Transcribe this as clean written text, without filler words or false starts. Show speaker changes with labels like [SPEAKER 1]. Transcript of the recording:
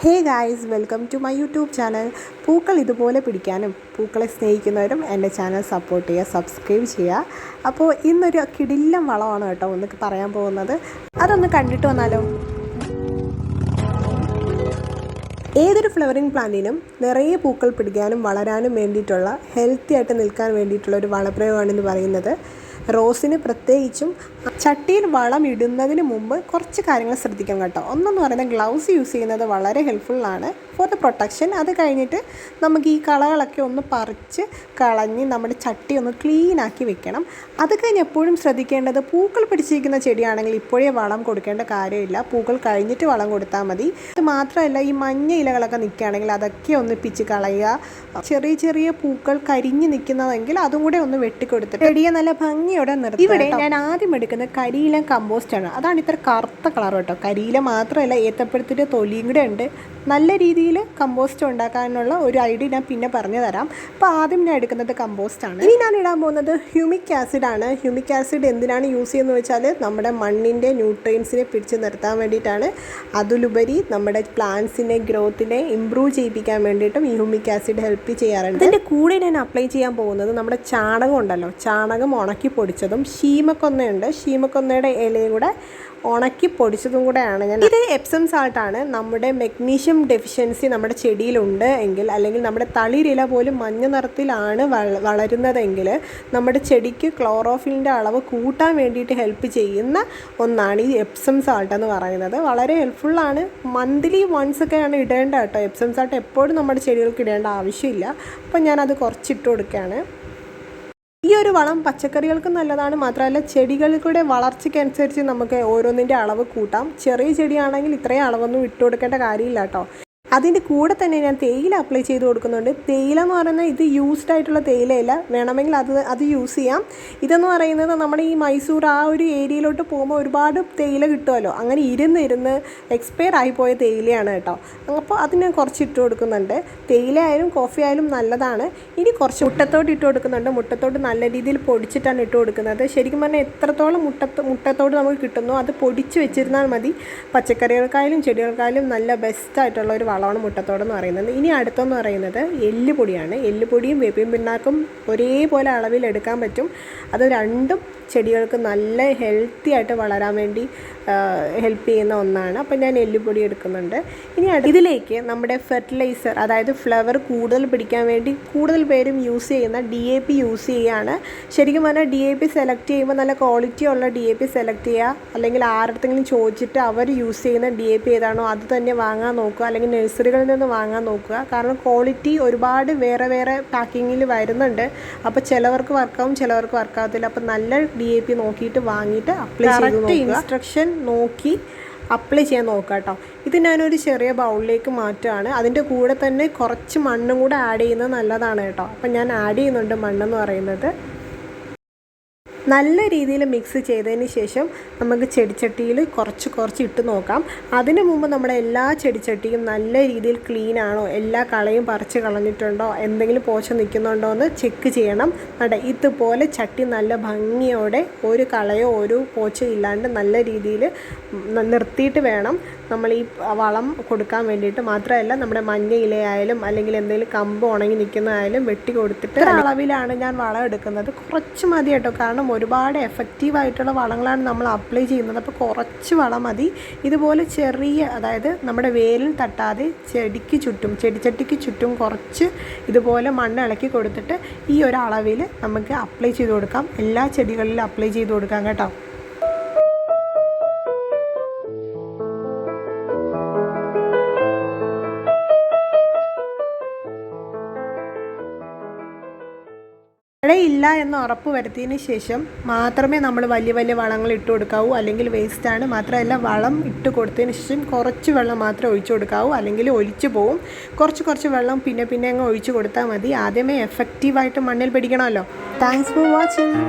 [SPEAKER 1] Hey guys, welcome to my YouTube channel. പൂക്കൾ ഇതുപോലെ പിടിക്കാനും പൂക്കളെ സ്നേഹിക്കുന്നവരും എൻ്റെ ചാനൽ സപ്പോർട്ട് ചെയ്യുക, സബ്സ്ക്രൈബ് ചെയ്യുക. അപ്പോൾ ഇന്നൊരു കിടിലം വളമാണ് കേട്ടോ ഒന്ന് പറയാൻ പോകുന്നത്. അതൊന്ന് കണ്ടിട്ട് വന്നാലോ. ഏതൊരു ഫ്ലവറിങ് പ്ലാന്റിനും നിറയെ പൂക്കൾ പിടിക്കാനും വളരാനും വേണ്ടിയിട്ടുള്ള ഹെൽത്തി ആയിട്ട് നിൽക്കാൻ വേണ്ടിയിട്ടുള്ള ഒരു വളപ്രയോഗമാണെന്ന് പറയുന്നത്. റോസിന് പ്രത്യേകിച്ചും ചട്ടിയിൽ വളം ഇടുന്നതിന് മുമ്പ് കുറച്ച് കാര്യങ്ങൾ ശ്രദ്ധിക്കണം കേട്ടോ. ഒന്നെന്ന് പറയുന്നത് ഗ്ലൗസ് യൂസ് ചെയ്യുന്നത് വളരെ ഹെൽപ്ഫുള്ളാണ് ഫോർ ദ പ്രൊട്ടക്ഷൻ. അത് കഴിഞ്ഞിട്ട് നമുക്ക് ഈ കളകളൊക്കെ ഒന്ന് പറിച്ച് കളഞ്ഞ് നമ്മുടെ ചട്ടി ഒന്ന് ക്ലീൻ ആക്കി വെക്കണം. അത് കഴിഞ്ഞ് എപ്പോഴും ശ്രദ്ധിക്കേണ്ടത് പൂക്കൾ പിടിച്ചിരിക്കുന്ന ചെടിയാണെങ്കിൽ ഇപ്പോഴേ വളം കൊടുക്കേണ്ട കാര്യമില്ല, പൂക്കൾ കഴിഞ്ഞിട്ട് വളം കൊടുത്താൽ മതി. അത് മാത്രമല്ല, ഈ മഞ്ഞ ഇലകളൊക്കെ നിൽക്കുകയാണെങ്കിൽ അതൊക്കെ ഒന്ന് പിച്ച് കളയുക. ചെറിയ ചെറിയ പൂക്കൾ കരിഞ്ഞ് നിൽക്കുന്നതെങ്കിൽ അതും കൂടെ ഒന്ന് വെട്ടിക്കൊടുത്തിട്ട് ചെടിയെ നല്ല ഭംഗിയോടെ നിർത്തുക. ഇവിടെ ഞാൻ ആദ്യം എടുക്കുന്നത് കരിയില കമ്പോസ്റ്റാണ്. അതാണ് ഇത്ര കറുത്ത കളർ കേട്ടോ. കരിയില മാത്രമല്ല, ഏത്തപ്പഴത്തിൻ്റെ തൊലിയും കൂടെ ഉണ്ട്. നല്ല രീതിയിൽ കമ്പോസ്റ്റ് ഉണ്ടാക്കാനുള്ള ഒരു ഐഡിയ ഞാൻ പിന്നെ പറഞ്ഞു തരാം. അപ്പോൾ ആദ്യം ഞാൻ എടുക്കുന്നത് കമ്പോസ്റ്റാണ്. ഇനി ഞാൻ ഇടാൻ പോകുന്നത് ഹ്യൂമിക് ആസിഡാണ്. ഹ്യൂമിക് ആസിഡ് എന്തിനാണ് യൂസ് ചെയ്യുന്നത് വെച്ചാൽ നമ്മുടെ മണ്ണിൻ്റെ ന്യൂട്രിയൻസിനെ പിടിച്ച് നിർത്താൻ വേണ്ടിയിട്ടാണ്. അതിലുപരി നമ്മുടെ പ്ലാന്റ്സിനെ ഗ്രോത്തിനെ ഇമ്പ്രൂവ് ചെയ്യിപ്പിക്കാൻ വേണ്ടിയിട്ടും ഈ ഹ്യൂമിക് ആസിഡ് ഹെൽപ്പ് ചെയ്യാറുണ്ട്. ഇതിൻ്റെ കൂടെ ഞാൻ അപ്ലൈ ചെയ്യാൻ പോകുന്നത് നമ്മുടെ ചാണകം ഉണ്ടല്ലോ, ചാണകം ഉണക്കി പൊടിച്ചതും ശീമക്കൊന്നയുണ്ട്, ശീമക്കൊന്നയുടെ ഇലയും കൂടെ ഉണക്കി പൊടിച്ചതും കൂടെയാണ് ഞാൻ. ഇത് എപ്സം സാൾട്ടാണ്. നമ്മുടെ മെഗ്നീഷ്യം ഡെഫിഷ്യൻസി നമ്മുടെ ചെടിയിലുണ്ട് എങ്കിൽ, അല്ലെങ്കിൽ നമ്മുടെ തളിരില പോലും മഞ്ഞ നിറത്തിലാണ് വളരുന്നതെങ്കിൽ നമ്മുടെ ചെടിക്ക് ക്ലോറോഫിലിൻ്റെ അളവ് കൂട്ടാൻ വേണ്ടിയിട്ട് ഹെൽപ്പ് ചെയ്യുന്ന ഒന്നാണ് ഈ എപ്സം സാൾട്ട് എന്ന് പറയുന്നത്. വളരെ ഹെൽപ്ഫുള്ളാണ്. മന്ത്ലി വൺസ് ഒക്കെയാണ് ഇടേണ്ട കേട്ടോ. എപ്സം സാൾട്ട് എപ്പോഴും നമ്മുടെ ചെടികൾക്ക് ഇടേണ്ട ആവശ്യമില്ല. അപ്പം ഞാനത് കുറച്ചിട്ട് കൊടുക്കുകയാണ്. ഈ ഒരു വളം പച്ചക്കറികൾക്ക് നല്ലതാണ്. മാത്രമല്ല, ചെടികളുടെ വളർച്ചയ്ക്കനുസരിച്ച് നമുക്ക് ഓരോന്നിൻ്റെ അളവ് കൂട്ടാം. ചെറിയ ചെടിയാണെങ്കിൽ ഇത്രയും അളവൊന്നും ഇട്ട് കൊടുക്കേണ്ട കാര്യമില്ല കേട്ടോ. അതിൻ്റെ കൂടെ തന്നെ ഞാൻ തേയില അപ്ലൈ ചെയ്ത് കൊടുക്കുന്നുണ്ട്. തേയില എന്ന് പറയുന്നത് ഇത് യൂസ്ഡ് ആയിട്ടുള്ള തേയിലയില്ല, വേണമെങ്കിൽ അത് യൂസ് ചെയ്യാം. ഇതെന്ന് പറയുന്നത് നമ്മുടെ ഈ മൈസൂർ ആ ഒരു ഏരിയയിലോട്ട് പോകുമ്പോൾ ഒരുപാട് തേയില കിട്ടുമല്ലോ, അങ്ങനെ ഇരുന്ന് എക്സ്പയർ ആയിപ്പോയ തേയിലയാണ് കേട്ടോ. അപ്പോൾ അത് ഞാൻ കുറച്ച് ഇട്ട് കൊടുക്കുന്നുണ്ട്. തേയില ആയാലും കോഫി ആയാലും നല്ലതാണ്. ഇനി കുറച്ച് മുട്ടത്തോട് ഇട്ട് കൊടുക്കുന്നുണ്ട്. മുട്ടത്തോട് നല്ല രീതിയിൽ പൊടിച്ചിട്ടാണ് ഇട്ട് കൊടുക്കുന്നത്. ശരിക്കും പറഞ്ഞാൽ എത്രത്തോളം മുട്ടത്തോട് നമുക്ക് കിട്ടുന്നോ അത് പൊടിച്ച് വെച്ചിരുന്നാൽ മതി. പച്ചക്കറികൾക്കായാലും ചെടികൾക്കായാലും നല്ല ബെസ്റ്റായിട്ടുള്ള ഒരു വളമാണ് മുട്ടത്തോടെന്ന് പറയുന്നത്. ഇനി അടുത്തെന്ന് പറയുന്നത് എല്ലുപൊടിയാണ്. എല്ലുപൊടിയും വേപ്പിൻ പിണ്ണാക്കും ഒരേപോലെ അളവിൽ എടുക്കാൻ പറ്റും. അത് രണ്ടും ചെടികൾക്ക് നല്ല ഹെൽത്തി ആയിട്ട് വളരാൻ വേണ്ടി ഹെൽപ്പ് ചെയ്യുന്ന ഒന്നാണ്. അപ്പം ഞാൻ എല്ലുപൊടി എടുക്കുന്നുണ്ട്. ഇനി ഇതിലേക്ക് നമ്മുടെ ഫെർട്ടിലൈസർ, അതായത് ഫ്ലവർ കൂടുതൽ പിടിക്കാൻ വേണ്ടി കൂടുതൽ പേരും യൂസ് ചെയ്യുന്ന DAP യൂസ് ചെയ്യുകയാണ്. ശരിക്കും പറഞ്ഞാൽ DAP സെലക്ട് ചെയ്യുമ്പോൾ നല്ല ക്വാളിറ്റി ഉള്ള DAP സെലക്ട് ചെയ്യുക. അല്ലെങ്കിൽ ആരുടെങ്കിലും ചോദിച്ചിട്ട് അവർ യൂസ് ചെയ്യുന്ന DAP ഏതാണോ അത് തന്നെ വാങ്ങാൻ നോക്കുക, അല്ലെങ്കിൽ നഴ്സറികളിൽ നിന്ന് വാങ്ങാൻ നോക്കുക. കാരണം ക്വാളിറ്റി ഒരുപാട് വേറെ പാക്കിങ്ങിൽ വരുന്നുണ്ട്. അപ്പോൾ ചിലവർക്ക് വർക്കാവും, ചിലവർക്ക് വർക്കാവത്തില്ല. അപ്പോൾ നല്ല DAP നോക്കിയിട്ട് വാങ്ങിയിട്ട് അപ്ലൈ ചെയ്ത് നോക്കുക. ഇൻസ്ട്രക്ഷൻ നോക്കി അപ്ലൈ ചെയ്യാൻ നോക്കുക കേട്ടോ. ഇത് ഞാനൊരു ചെറിയ ബൗളിലേക്ക് മാറ്റുകയാണ്. അതിൻ്റെ കൂടെ തന്നെ കുറച്ച് മണ്ണും കൂടെ ആഡ് ചെയ്യുന്നത് നല്ലതാണ് കേട്ടോ. അപ്പം ഞാൻ ആഡ് ചെയ്യുന്നുണ്ട് മണ്ണെന്ന് പറയുന്നത്. നല്ല രീതിയിൽ മിക്സ് ചെയ്തതിന് ശേഷം നമുക്ക് ചെടിച്ചട്ടിയിൽ കുറച്ച് ഇട്ട് നോക്കാം. അതിനു മുമ്പ് നമ്മുടെ എല്ലാ ചെടിച്ചട്ടിയും നല്ല രീതിയിൽ ക്ലീൻ ആണോ, എല്ലാ കളയും പറിച്ച് കളഞ്ഞിട്ടുണ്ടോ, എന്തെങ്കിലും പോച്ച നിൽക്കുന്നുണ്ടോ എന്ന് ചെക്ക് ചെയ്യണം. ഇതുപോലെ ചട്ടി നല്ല ഭംഗിയോടെ ഒരു കളയോ ഒരു പോച്ചോ ഇല്ലാണ്ട് നല്ല രീതിയിൽ നിർത്തിയിട്ട് വേണം നമ്മൾ ഈ വളം കൊടുക്കാൻ വേണ്ടിയിട്ട്. മാത്രമല്ല, നമ്മുടെ മഞ്ഞ ഇലയായാലും അല്ലെങ്കിൽ എന്തെങ്കിലും കമ്പ് ഉണങ്ങി നിൽക്കുന്നതായാലും വെട്ടി കൊടുത്തിട്ട് അളവിലാണ് ഞാൻ വളം എടുക്കുന്നത്. കുറച്ച് മതി കേട്ടോ, കാരണം ഒരുപാട് എഫക്റ്റീവായിട്ടുള്ള വളങ്ങളാണ് നമ്മൾ അപ്ലൈ ചെയ്യുന്നത്. അപ്പോൾ കുറച്ച് വളം മതി. ഇതുപോലെ ചെറിയ, അതായത് നമ്മുടെ വേരിൽ തട്ടാതെ ചെടിച്ചട്ടിക്ക് ചുറ്റും കുറച്ച് ഇതുപോലെ മണ്ണ് ഇളക്കി കൊടുത്തിട്ട് ഈ ഒരു അളവിൽ നമുക്ക് അപ്ലൈ ചെയ്ത് കൊടുക്കാം. എല്ലാ ചെടികളിലും അപ്ലൈ ചെയ്ത് കൊടുക്കാം കേട്ടോ. ഇല്ല എന്ന് ഉറപ്പ് വരുത്തിയതിന് ശേഷം മാത്രമേ നമ്മൾ വലിയ വളങ്ങൾ ഇട്ട് കൊടുക്കാവൂ, അല്ലെങ്കിൽ വേസ്റ്റാണ്. മാത്രമല്ല, വളം ഇട്ട് കൊടുത്തതിന് ശേഷം കുറച്ച് വെള്ളം മാത്രമേ ഒഴിച്ചു കൊടുക്കാവൂ, അല്ലെങ്കിൽ ഒലിച്ചു പോവും. കുറച്ച് വെള്ളം പിന്നെ അങ്ങ് ഒഴിച്ചു കൊടുത്താൽ മതി. ആദ്യമേ എഫക്റ്റീവായിട്ട് മണ്ണിൽ പിടിക്കണമല്ലോ. Thanks for watching.